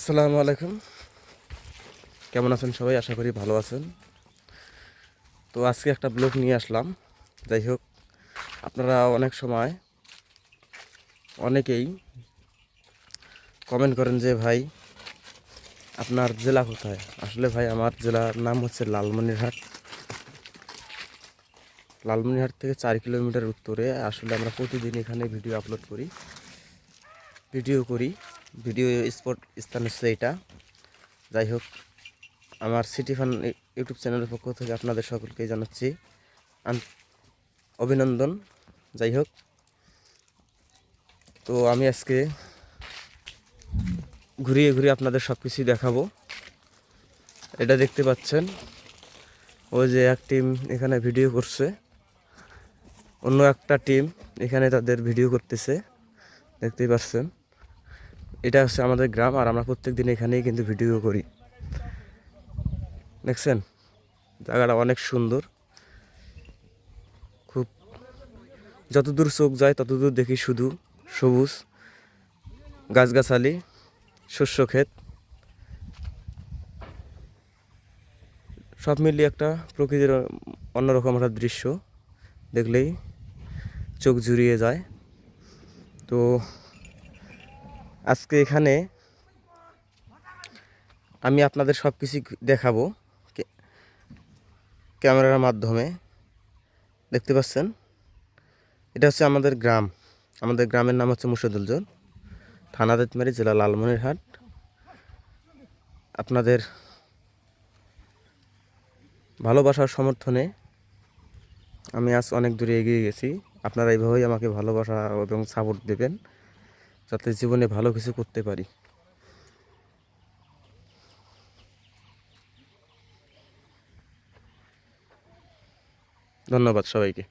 আসসালামু আলাইকুম। কেমন আছেন সবাই? আশা করি ভালো আছেন। তো আজকে একটা ব্লগ নিয়ে আসলাম। যাই হোক, আপনারা অনেক সময় অনেকেই কমেন্ট করেন যে ভাই আপনার জেলা কোথায়? আসলে ভাই আমার জেলার নাম হচ্ছে লালমনিরহাট। লালমনিরহাট থেকে 4 কিলোমিটার উত্তরে। আসলে আমরা প্রতিদিন এখানে ভিডিও আপলোড করি, ভিডিও স্থান হচ্ছে এটা। যাই হোক, আমার সিটি ফান ইউটিউব চ্যানেলের পক্ষ থেকে আপনাদের সকলকেই জানাচ্ছি অভিনন্দন। যাই হোক, তো আমি আজকে ঘুরিয়ে ঘুরিয়ে আপনাদের সব কিছুই দেখাবো। এটা দেখতে পাচ্ছেন, ওই যে এক টিম এখানে ভিডিও করছে, অন্য একটা টিম এখানে তাদের ভিডিও করতেছে, দেখতেই পাচ্ছেন। এটা হচ্ছে আমাদের গ্রাম, আর আমরা প্রত্যেক দিন এখানেই কিন্তু ভিডিও করি। দেখছেন, জায়গাটা অনেক সুন্দর। খুব যতদূর চোখ যায় ততদূর দেখি শুধু সবুজ গাছগাছালি, শস্য ক্ষেত, সব মিলিয়ে একটা প্রকৃতির অন্যরকম একটা দৃশ্য দেখলেই চোখ জুড়িয়ে যায়। তো আজকে এখানে আমি আপনাদের সব কিছু দেখাবো ক্যামেরার মাধ্যমে। দেখতে পাচ্ছেন, এটা হচ্ছে আমাদের গ্রাম। আমাদের গ্রামের নাম হচ্ছে মুর্শিদুলজন, থানা তেতমারি, জেলা লালমনিরহাট। আপনাদের ভালোবাসার সমর্থনে আমি আজ অনেক দূরে এগিয়ে গেছি। আপনারা এইভাবেই আমাকে ভালোবাসা এবং সাপোর্ট দেবেন, যাতে জীবনে ভালো কিছু করতে পারি। ধন্যবাদ সবাইকে।